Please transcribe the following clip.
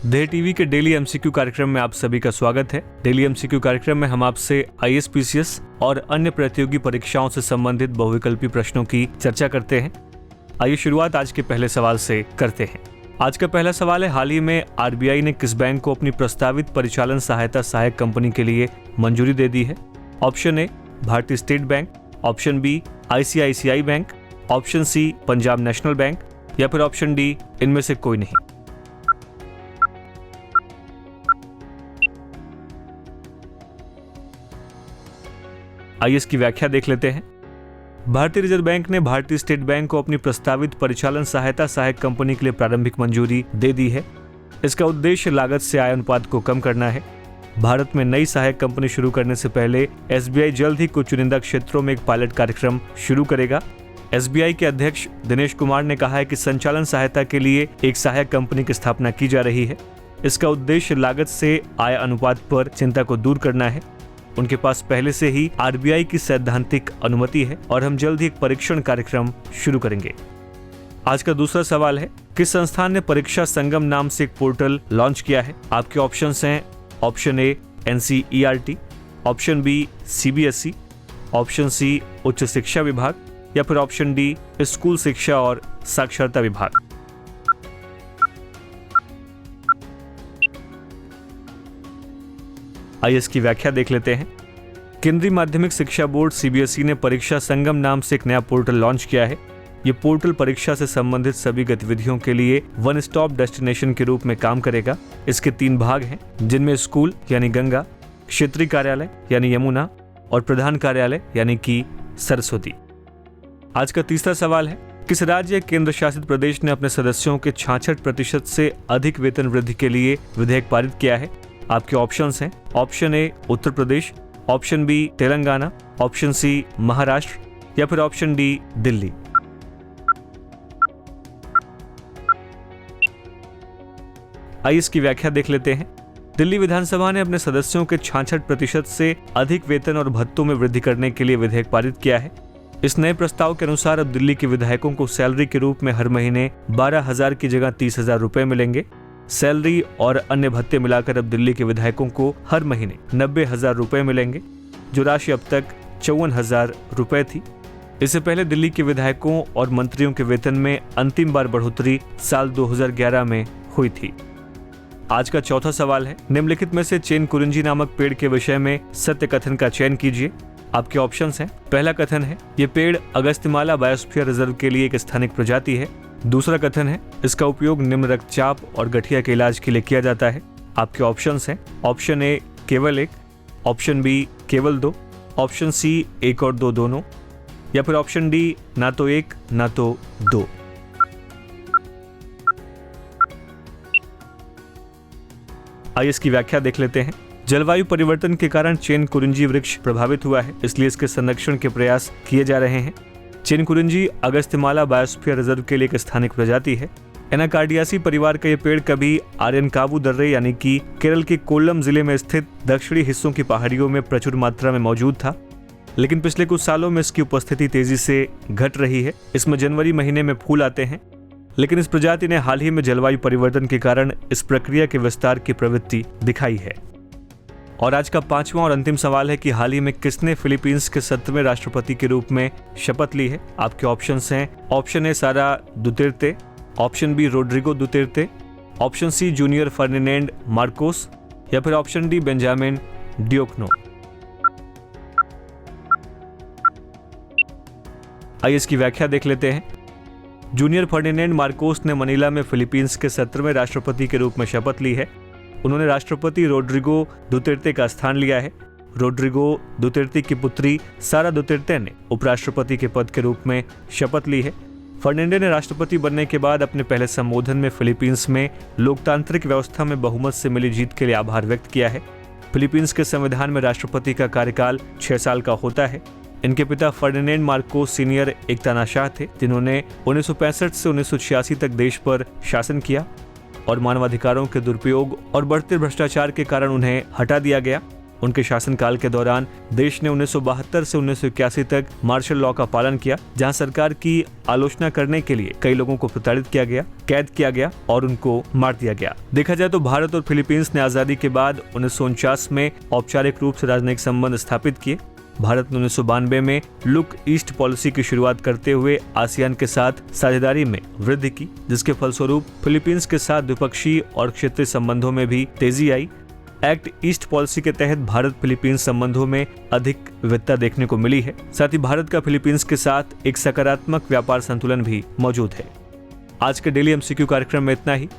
देह टीवी के daily MCQ कार्यक्रम में आप सभी का स्वागत है। डेली एमसीक्यू कार्यक्रम में हम आपसे आईएएस, पीसीएस और अन्य प्रतियोगी परीक्षाओं से संबंधित बहुविकल्पी प्रश्नों की चर्चा करते हैं। आइए शुरुआत आज के पहले सवाल से करते हैं। आज का पहला सवाल है, हाल ही में आरबीआई ने किस बैंक को अपनी प्रस्तावित परिचालन सहायता सहायक कंपनी के लिए मंजूरी दे दी है? Option A Bharatiya state bank, option B ICICI bank, option C Punjab national bank या फिर ऑप्शन डी इनमें से कोई नहीं। आइए इसकी व्याख्या देख लेते हैं। भारतीय रिजर्व बैंक ने भारतीय स्टेट बैंक को अपनी प्रस्तावित परिचालन सहायता सहायक कंपनी के लिए प्रारंभिक मंजूरी दे दी है। इसका उद्देश्य लागत से आय अनुपात को कम करना है। भारत में नई सहायक कंपनी शुरू करने से पहले एसबीआई जल्द ही कुछ चुनिंदा क्षेत्रों में एक पायलट कार्यक्रम शुरू करेगा। एसबीआई के अध्यक्ष दिनेश कुमार ने कहा है कि संचालन सहायता के लिए एक सहायक कंपनी की स्थापना की जा रही है। इसका उद्देश्य लागत से आय अनुपात पर चिंता को दूर करना है। उनके पास पहले से ही आरबीआई की सैद्धांतिक अनुमति है और हम जल्द ही एक परीक्षण कार्यक्रम शुरू करेंगे। आज का दूसरा सवाल है, किस संस्थान ने परीक्षा संगम नाम से एक पोर्टल लॉन्च किया है? आपके ऑप्शंस हैं option A NCERT, option B CBSE, option C उच्च शिक्षा विभाग या फिर ऑप्शन डी स्कूल शिक्षा और साक्षरता विभाग। आइए इसकी व्याख्या देख लेते हैं। केंद्रीय माध्यमिक शिक्षा बोर्ड सीबीएसई ने परीक्षा संगम नाम से एक नया पोर्टल लॉन्च किया है। ये पोर्टल परीक्षा से संबंधित सभी गतिविधियों के लिए वन स्टॉप डेस्टिनेशन के रूप में काम करेगा। इसके 3 भाग हैं, जिनमें स्कूल यानी गंगा, क्षेत्रीय कार्यालय यानी यमुना और प्रधान कार्यालय यानी कि सरस्वती। आज का तीसरा सवाल है, किस राज्य केंद्र शासित प्रदेश ने अपने सदस्यों के 66% से अधिक वेतन वृद्धि के लिए विधेयक पारित किया है? आपके ऑप्शंस हैं option A Uttar Pradesh, option B Telangana, option C Maharashtra या फिर ऑप्शन डी दिल्ली। आइए इसकी व्याख्या देख लेते हैं। दिल्ली विधानसभा ने अपने सदस्यों के 66% से अधिक वेतन और भत्तों में वृद्धि करने के लिए विधेयक पारित किया है। इस नए प्रस्ताव के अनुसार अब दिल्ली के विधायकों को सैलरी के रूप में हर महीने 12,000 की जगह 30,000 रुपए मिलेंगे। सैलरी और अन्य भत्ते मिलाकर अब दिल्ली के विधायकों को हर महीने 90,000 रुपए मिलेंगे, जो राशि अब तक 54,000 रुपए थी। इससे पहले दिल्ली के विधायकों और मंत्रियों के वेतन में अंतिम बार बढ़ोतरी साल 2011 में हुई थी। आज का चौथा सवाल है, निम्नलिखित में से चेन कुरिंजी नामक पेड़ के विषय में सत्य कथन का चयन कीजिए। आपके ऑप्शंस हैं, पहला कथन है, ये पेड़ अगस्त्यमाला बायोस्फीयर रिजर्व के लिए एक स्थानिक प्रजाति है। दूसरा कथन है, इसका उपयोग निम्न रक्तचाप और गठिया के इलाज के लिए किया जाता है। आपके ऑप्शंस हैं ऑप्शन ए केवल 1, ऑप्शन बी केवल 2, ऑप्शन सी 1 और 2 दोनों या फिर ऑप्शन डी ना तो 1 ना तो 2। आइए इसकी व्याख्या देख लेते हैं। जलवायु परिवर्तन के कारण चेन कुरिंजी वृक्ष प्रभावित हुआ है, इसलिए इसके संरक्षण के प्रयास किए जा रहे हैं। Chain Kurinji Agasthyamala biosphere reserve के लिए एक स्थानिक प्रजाति है। एनाकार्डियासी परिवार का ये पेड़ कभी आर्यनकावु दर्रे यानी कि केरल के कोल्लम जिले में स्थित दक्षिणी हिस्सों की पहाड़ियों में प्रचुर मात्रा में मौजूद था, लेकिन पिछले कुछ सालों में इसकी उपस्थिति तेजी से घट रही है। इसमें जनवरी महीने में फूल आते हैं, लेकिन इस प्रजाति ने हाल ही में जलवायु परिवर्तन के कारण इस प्रक्रिया के विस्तार की प्रवृत्ति दिखाई है। और आज का 5वां और अंतिम सवाल है कि हाल ही में किसने फिलीपींस के 7वें राष्ट्रपति के रूप में शपथ ली है? आपके ऑप्शंस हैं option A Sara Duterte, option B Rodrigo Duterte, option C junior Ferdinand Marcos या फिर ऑप्शन डी बेंजामिन डियोक्नो। आइए इसकी व्याख्या देख लेते हैं। जूनियर फर्डिनेंड मार्कोस ने मनीला में फिलीपींस के 17वें राष्ट्रपति के रूप में शपथ ली है। उन्होंने राष्ट्रपति रोड्रिगो दुतेर्ते का स्थान लिया है। रोड्रिगो दुतेर्ते की पुत्री सारा दुतेर्ते ने उपराष्ट्रपति के पद के रूप में शपथ ली है। फर्नांडो ने राष्ट्रपति बनने के बाद अपने पहले संबोधन में फिलीपींस में लोकतांत्रिक व्यवस्था में बहुमत से मिली जीत के लिए आभार व्यक्त किया है। फिलीपींस के संविधान में राष्ट्रपति का कार्यकाल 6 साल का होता है। इनके पिता फर्डिनेंड मार्कोस सीनियर एक तानाशाह थे, जिन्होंने 1965 से 1986 तक देश पर शासन किया और मानवाधिकारों के दुरुपयोग और बढ़ते भ्रष्टाचार के कारण उन्हें हटा दिया गया। उनके शासनकाल के दौरान देश ने 1972 से 1981 तक मार्शल लॉ का पालन किया, जहां सरकार की आलोचना करने के लिए कई लोगों को प्रताड़ित किया गया, कैद किया गया और उनको मार दिया गया। देखा जाए तो भारत और फिलीपींस ने आजादी के बाद 1949 में औपचारिक रूप से राजनयिक संबंध स्थापित किए। भारत ने 1992 में लुक ईस्ट पॉलिसी की शुरुआत करते हुए आसियान के साथ साझेदारी में वृद्धि की, जिसके फलस्वरूप फिलीपींस के साथ द्विपक्षीय और क्षेत्रीय संबंधों में भी तेजी आई। एक्ट ईस्ट पॉलिसी के तहत भारत फिलीपींस संबंधों में अधिक विविधता देखने को मिली है। साथ ही भारत का फिलीपींस के साथ एक सकारात्मक व्यापार संतुलन भी मौजूद है। आज के डेली एमसीक्यू कार्यक्रम में इतना ही।